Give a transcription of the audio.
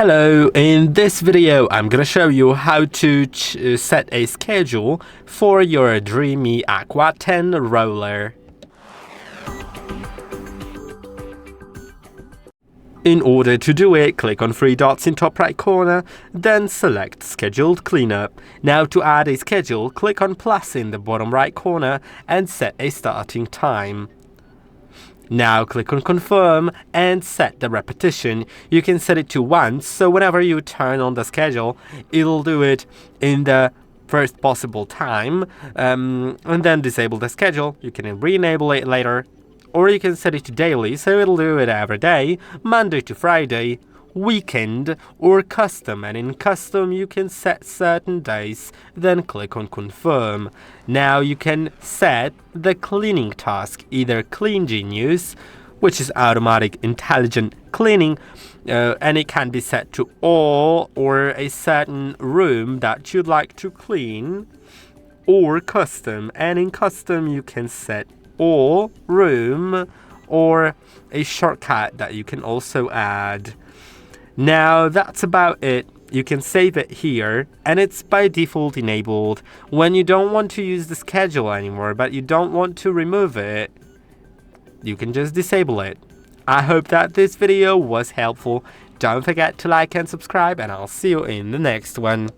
Hello, in this video I'm gonna show you how to set a schedule for your DREAME Aqua10 roller. In order to do it, click on three dots in top right corner, then select Scheduled Cleanup. Now to add a schedule, click on plus in the bottom right corner and set a starting time. Now click on confirm and set the repetition. You can set it to once, so whenever you turn on the schedule, it'll do it in the first possible time, and then disable the schedule. You can re-enable it later, or you can set it to daily, so it'll do it every day, Monday to Friday, weekend, or custom. And in custom you can set certain days, then click on confirm. Now you can set the cleaning task, either Clean Genius, which is automatic intelligent cleaning, and it can be set to all or a certain room that you'd like to clean, or custom. And in custom you can set all, room, or a shortcut that you can also add. Now that's about it. You can save it here, and it's by default enabled. When you don't want to use the schedule anymore, but you don't want to remove it, you can just disable it. I hope that this video was helpful. Don't forget to like and subscribe, and I'll see you in the next one.